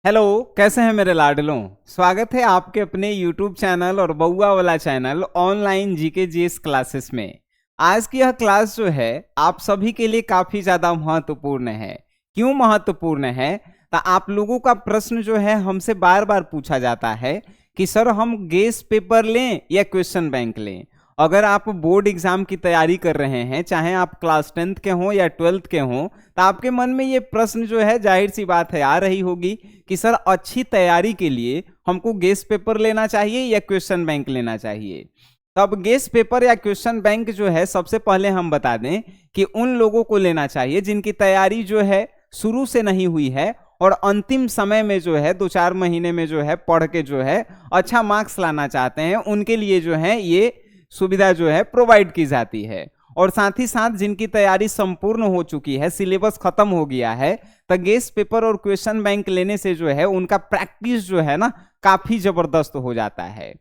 Hello, कैसे हैं मेरे लाडलों। स्वागत है आपके अपने YouTube चैनल और बउआ वाला channel online GK GS classes में। आज की यह क्लास जो है आप सभी के लिए काफ़ी ज़्यादा महत्वपूर्ण है। क्यों महत्वपूर्ण है? तो आप लोगों का प्रश्न जो है हमसे बार बार पूछा जाता है कि सर हम गेस पेपर लें या क्वेश्चन बैंक लें। अगर आप बोर्ड एग्जाम की तैयारी कर रहे हैं, चाहे आप क्लास 10th के हों या 12th के हों, तो आपके मन में ये प्रश्न जो है जाहिर सी बात है आ रही होगी कि सर अच्छी तैयारी के लिए हमको गेस पेपर लेना चाहिए या क्वेश्चन बैंक लेना चाहिए। तो अब गेस पेपर या क्वेश्चन बैंक जो है सबसे पहले हम बता दें कि उन लोगों को लेना चाहिए जिनकी तैयारी जो है शुरू से नहीं हुई है और अंतिम समय में जो है 2-4 महीने में जो है पढ़ के जो है अच्छा मार्क्स लाना चाहते हैं, उनके लिए जो है ये सुविधा जो है प्रोवाइड की जाती है। और साथ ही साथ जिनकी तैयारी संपूर्ण हो चुकी है, सिलेबस खत्म हो गया है, तो गेस पेपर और क्वेश्चन बैंक लेने से जो है उनका प्रैक्टिस जो है ना काफी जबरदस्त हो जाता है।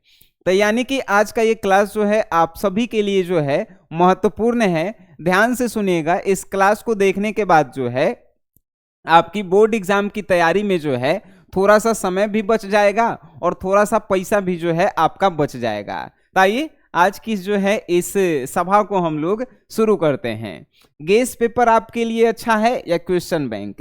तो यानी कि आज का ये क्लास जो है आप सभी के लिए जो है महत्वपूर्ण है। ध्यान से सुनिएगा, इस क्लास को देखने के बाद जो है आपकी बोर्ड एग्जाम की तैयारी में जो है थोड़ा सा समय भी बच जाएगा और थोड़ा सा पैसा भी जो है आपका बच जाएगा। तो आइए आज की जो है इस सभा को हम लोग शुरू करते हैं। गेस पेपर आपके लिए अच्छा है या क्वेश्चन बैंक,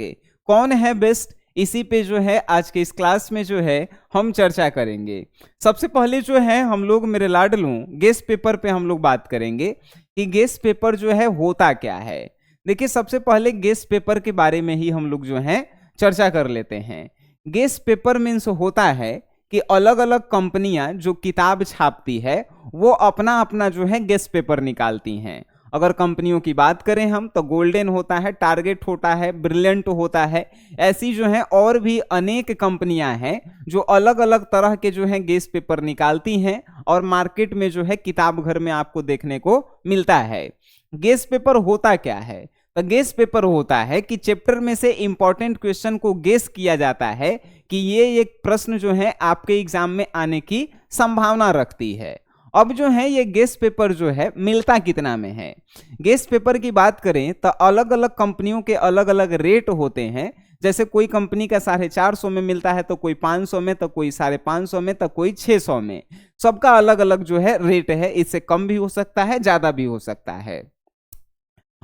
कौन है बेस्ट? इसी पे जो है आज के इस क्लास में जो है हम चर्चा करेंगे। सबसे पहले जो है हम लोग मेरे लाडलूं गेस पेपर पे हम लोग बात करेंगे कि गेस पेपर जो है होता क्या है। देखिए, सबसे पहले गेस पेपर के बारे में ही हम लोग जो है चर्चा कर लेते हैं। गेस पेपर मीन्स होता है कि अलग अलग कंपनियां जो किताब छापती है वो अपना अपना जो है गेस पेपर निकालती हैं। अगर कंपनियों की बात करें हम तो गोल्डन होता है, टारगेट होता है, ब्रिलियंट होता है। ऐसी जो है और भी अनेक कंपनियां हैं जो अलग अलग तरह के जो है गेस पेपर निकालती हैं और मार्केट में जो है किताब घर में आपको देखने को मिलता है। गेस पेपर होता क्या है? तो गेस पेपर होता है कि चैप्टर में से इंपॉर्टेंट क्वेश्चन को गेस किया जाता है कि ये एक प्रश्न जो है आपके एग्जाम में आने की संभावना रखती है। अब जो है ये गेस पेपर जो है मिलता कितना में है? गेस पेपर की बात करें तो अलग अलग कंपनियों के अलग अलग रेट होते हैं। जैसे कोई कंपनी का 450 में मिलता है, तो कोई 500 में, तो कोई 550 में, तो कोई 600 में। सबका अलग अलग जो है रेट है, इससे कम भी हो सकता है, ज्यादा भी हो सकता है।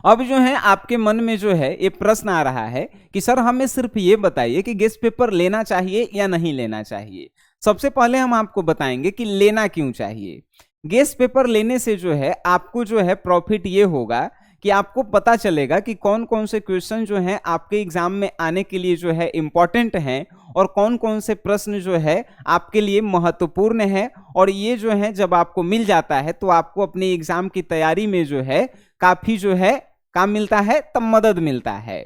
अब जो है आपके मन में जो है ये प्रश्न आ रहा है कि सर हमें सिर्फ ये बताइए कि गेस पेपर लेना चाहिए या नहीं लेना चाहिए। सबसे पहले हम आपको बताएंगे कि लेना क्यों चाहिए। गेस पेपर लेने से जो है आपको जो है प्रॉफिट ये होगा कि आपको पता चलेगा कि कौन कौन से क्वेश्चन जो हैं आपके एग्जाम में आने के लिए जो है इंपॉर्टेंट हैं और कौन कौन से प्रश्न जो है आपके लिए महत्वपूर्ण है। और ये जो है जब आपको मिल जाता है तो आपको अपने एग्जाम की तैयारी में जो है काफी जो है काम मिलता है, तब मदद मिलता है।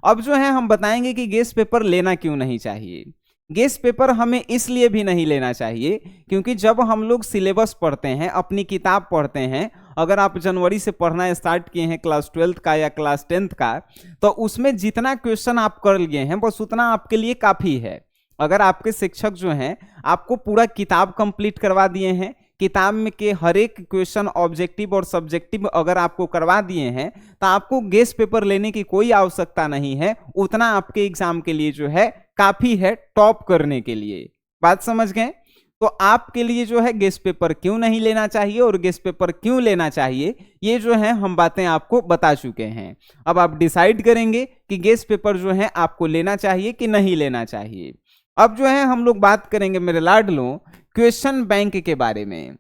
अब जो है हम बताएंगे कि गेस पेपर लेना क्यों नहीं चाहिए। गेस पेपर हमें इसलिए भी नहीं लेना चाहिए क्योंकि जब हम लोग सिलेबस पढ़ते हैं, अपनी किताब पढ़ते हैं, अगर आप जनवरी से पढ़ना स्टार्ट किए हैं क्लास 12th का या क्लास 10th का, तो उसमें जितना क्वेश्चन आप कर लिए हैं बस उतना आपके लिए काफ़ी है। अगर आपके शिक्षक जो हैं आपको पूरा किताब कंप्लीट करवा दिए हैं, किताब में के हर एक क्वेश्चन ऑब्जेक्टिव और सब्जेक्टिव अगर आपको करवा दिए हैं, तो आपको गेस पेपर लेने की कोई आवश्यकता नहीं है। उतना आपके एग्जाम के लिए जो है काफी है टॉप करने के लिए। बात समझ गए? तो आपके लिए जो है गेस पेपर क्यों नहीं लेना चाहिए और गेस पेपर क्यों लेना चाहिए, ये जो है हम बातें आपको बता चुके हैं। अब आप डिसाइड करेंगे कि गेस पेपर जो है आपको लेना चाहिए कि नहीं लेना चाहिए। अब जो है हम लोग बात करेंगे मेरे लाडलों क्वेश्चन बैंक के बारे में।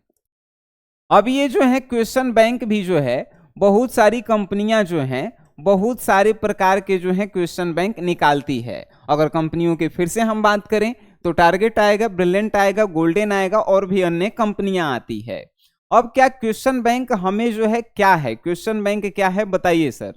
अब ये जो है क्वेश्चन बैंक भी जो है बहुत सारी कंपनियां जो हैं बहुत सारे प्रकार के जो है क्वेश्चन बैंक निकालती है। अगर कंपनियों की फिर से हम बात करें तो टारगेट आएगा, ब्रिलियंट आएगा, गोल्डन आएगा और भी अन्य कंपनियां आती है। अब क्या क्वेश्चन बैंक हमें जो है क्या है, क्वेश्चन बैंक क्या है बताइए सर।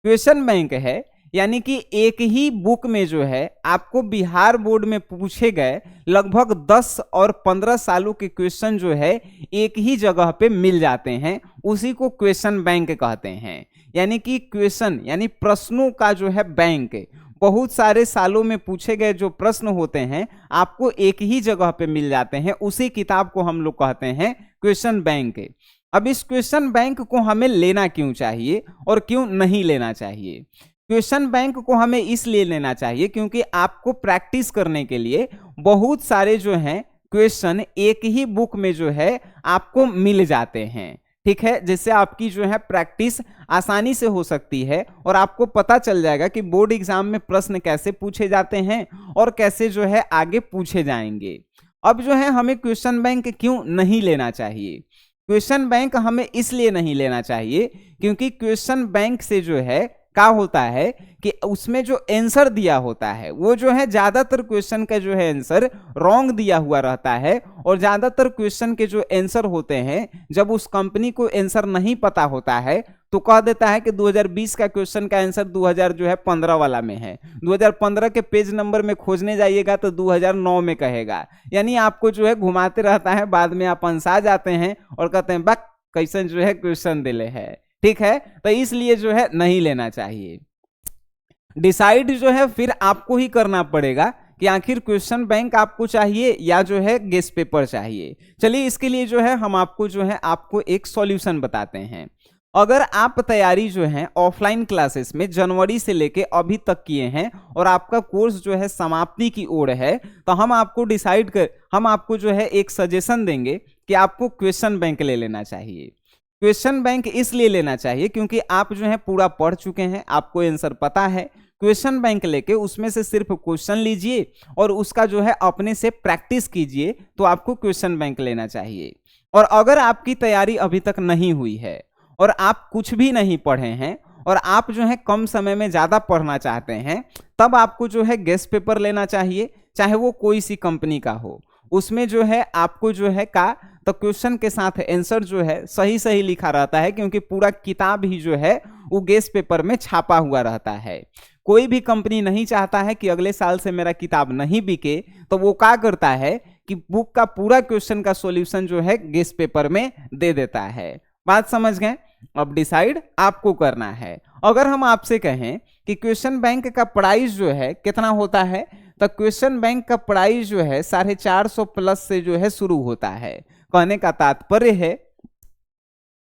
क्वेश्चन बैंक है यानी कि एक ही बुक में जो है आपको बिहार बोर्ड में पूछे गए लगभग 10 और 15 सालों के क्वेश्चन जो है एक ही जगह पे मिल जाते हैं, उसी को क्वेश्चन बैंक कहते हैं। यानी कि क्वेश्चन यानी प्रश्नों का जो है बैंक, बहुत सारे सालों में पूछे गए जो प्रश्न होते हैं आपको एक ही जगह पे मिल जाते हैं, उसी किताब को हम लोग कहते हैं क्वेश्चन बैंक। अब इस क्वेश्चन बैंक को हमें लेना क्यों चाहिए और क्यों नहीं लेना चाहिए? क्वेश्चन बैंक को हमें इसलिए लेना चाहिए क्योंकि आपको प्रैक्टिस करने के लिए बहुत सारे जो हैं क्वेश्चन एक ही बुक में जो है आपको मिल जाते हैं। ठीक है, जिससे आपकी जो है प्रैक्टिस आसानी से हो सकती है और आपको पता चल जाएगा कि बोर्ड एग्जाम में प्रश्न कैसे पूछे जाते हैं और कैसे जो है आगे पूछे जाएंगे। अब जो है हमें क्वेश्चन बैंक क्यों नहीं लेना चाहिए? क्वेश्चन बैंक हमें इसलिए नहीं लेना चाहिए क्योंकि क्वेश्चन बैंक से जो है क्या होता है कि उसमें जो आंसर दिया होता है वो जो है ज्यादातर क्वेश्चन का जो है आंसर रॉन्ग दिया हुआ रहता है। और ज्यादातर क्वेश्चन के जो आंसर होते हैं, जब उस कंपनी को आंसर नहीं पता होता है तो कह देता है कि 2020 का क्वेश्चन का आंसर 2015 वाला में है, 2015 के पेज नंबर में खोजने जाइएगा तो 2009 में कहेगा। यानी आपको जो है घुमाते रहता है, बाद में आप अंसा जाते हैं और कहते हैं बक कैसन जो है क्वेश्चन दिले है। ठीक है, तो इसलिए जो है नहीं लेना चाहिए। डिसाइड जो है फिर आपको ही करना पड़ेगा कि आखिर क्वेश्चन बैंक आपको चाहिए या जो है गेस्ट पेपर चाहिए। चलिए इसके लिए जो है हम आपको एक सॉल्यूशन बताते हैं। अगर आप तैयारी जो है ऑफलाइन क्लासेस में जनवरी से लेके अभी तक किए हैं और आपका कोर्स जो है समाप्ति की ओर है, तो हम आपको जो है एक सजेशन देंगे कि आपको क्वेश्चन बैंक ले लेना चाहिए। क्वेश्चन बैंक इसलिए लेना चाहिए क्योंकि आप जो है पूरा पढ़ चुके हैं, आपको आंसर पता है। क्वेश्चन बैंक लेके उसमें से सिर्फ क्वेश्चन लीजिए और उसका जो है अपने से प्रैक्टिस कीजिए, तो आपको क्वेश्चन बैंक लेना चाहिए। और अगर आपकी तैयारी अभी तक नहीं हुई है और आप कुछ भी नहीं पढ़े हैं और आप जो है कम समय में ज्यादा पढ़ना चाहते हैं, तब आपको जो है गेस्ट पेपर लेना चाहिए, चाहे वो कोई सी कंपनी का हो। उसमें जो है आपको जो है तो क्वेश्चन के साथ आंसर जो है सही सही लिखा रहता है, क्योंकि पूरा किताब ही जो है वो गेस्ट पेपर में छापा हुआ रहता है। कोई भी कंपनी नहीं चाहता है कि अगले साल से मेरा किताब नहीं बिके, तो वो क्या करता है कि बुक का पूरा क्वेश्चन का सॉल्यूशन जो है गेस्ट पेपर में दे देता है। बात समझ गए? अब डिसाइड आपको करना है। अगर हम आपसे कहें कि क्वेश्चन बैंक का प्राइस जो है कितना होता है, तो क्वेश्चन बैंक का प्राइस जो है 450 प्लस से जो है शुरू होता है। कहने का तात्पर्य है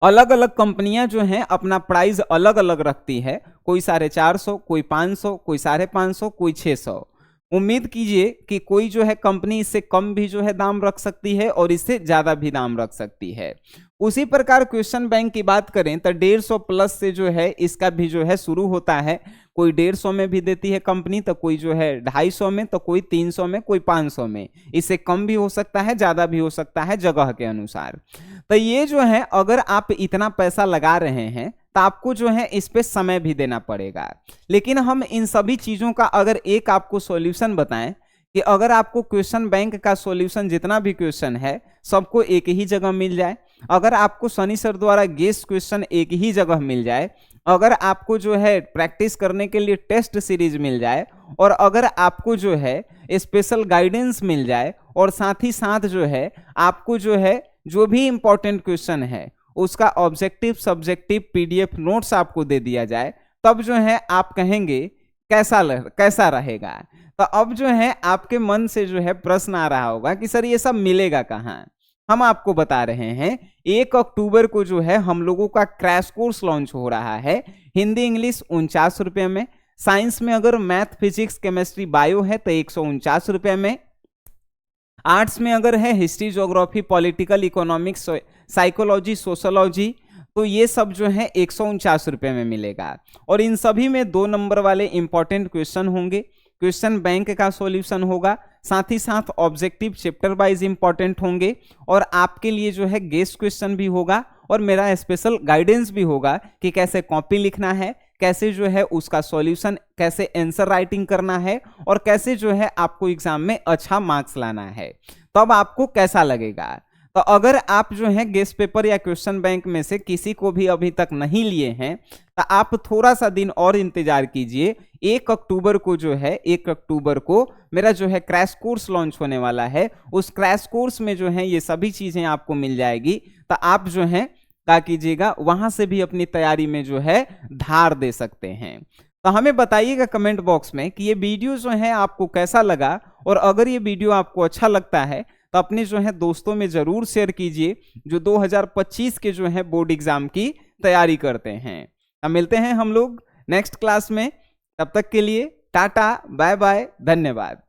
अलग अलग कंपनियां जो हैं अपना प्राइस अलग अलग रखती है, कोई 450, कोई 500, कोई 550, कोई 600। उम्मीद कीजिए कि कोई जो है कंपनी इससे कम भी जो है दाम रख सकती है और इससे ज्यादा भी दाम रख सकती है। उसी प्रकार क्वेश्चन बैंक की बात करें तो 150 प्लस से जो है इसका भी जो है शुरू होता है। कोई 150 में भी देती है कंपनी, तो कोई जो है 250 में, तो कोई 300 में, कोई 500 में। इससे कम भी हो सकता है, ज्यादा भी हो सकता है जगह के अनुसार। तो ये जो है अगर आप इतना पैसा लगा रहे हैं तो आपको जो है इस पे समय भी देना पड़ेगा। लेकिन हम इन सभी चीजों का अगर एक आपको सॉल्यूशन बताएं कि अगर आपको क्वेश्चन बैंक का सॉल्यूशन जितना भी क्वेश्चन है सबको एक ही जगह मिल जाए, अगर आपको सनी सर द्वारा गेस्ट क्वेश्चन एक ही जगह मिल जाए, अगर आपको जो है प्रैक्टिस करने के लिए टेस्ट सीरीज मिल जाए, और अगर आपको जो है स्पेशल गाइडेंस मिल जाए, और साथ ही साथ जो है आपको जो है जो भी इंपॉर्टेंट क्वेश्चन है उसका ऑब्जेक्टिव सब्जेक्टिव पीडीएफ नोट्स आपको दे दिया जाए, तब जो है आप कहेंगे कैसा रहेगा। तो अब जो है आपके मन से जो है प्रश्न आ रहा होगा कि सर ये सब मिलेगा कहाँ। हम आपको बता रहे हैं 1 अक्टूबर को जो है हम लोगों का क्रैश कोर्स लॉन्च हो रहा है। हिंदी इंग्लिश 49 रुपये में, साइंस में अगर मैथ फिजिक्स केमिस्ट्री बायो है तो 149 रुपये में, आर्ट्स में अगर है history geography political economics psychology sociology, तो ये सब जो है 149 रुपये में मिलेगा। और इन सभी में 2 नंबर वाले इंपॉर्टेंट क्वेश्चन होंगे, क्वेश्चन बैंक का सॉल्यूशन होगा, साथ ही साथ ऑब्जेक्टिव चैप्टर वाइज इंपॉर्टेंट होंगे, और आपके लिए जो है गेस्ट क्वेश्चन भी होगा, और मेरा स्पेशल गाइडेंस भी होगा कि कैसे कॉपी लिखना है, कैसे जो है उसका सॉल्यूशन, कैसे आंसर राइटिंग करना है, और कैसे जो है आपको एग्जाम में अच्छा मार्क्स लाना है। तब आपको कैसा लगेगा? तो अगर आप जो है गेस्ट पेपर या क्वेश्चन बैंक में से किसी को भी अभी तक नहीं लिए हैं तो आप थोड़ा सा दिन और इंतजार कीजिए। 1 अक्टूबर को जो है 1 अक्टूबर को मेरा जो है क्रैश कोर्स लॉन्च होने वाला है। उस क्रैश कोर्स में जो है ये सभी चीजें आपको मिल जाएगी, तो आप जो है क्या कीजिएगा, वहां से भी अपनी तैयारी में जो है धार दे सकते हैं। तो हमें बताइएगा कमेंट बॉक्स में कि ये वीडियो जो है आपको कैसा लगा, और अगर ये वीडियो आपको अच्छा लगता है तो अपने जो है दोस्तों में जरूर शेयर कीजिए जो 2025 के जो है बोर्ड एग्जाम की तैयारी करते हैं। अब मिलते हैं हम लोग नेक्स्ट क्लास में। तब तक के लिए टाटा बाय बाय, धन्यवाद।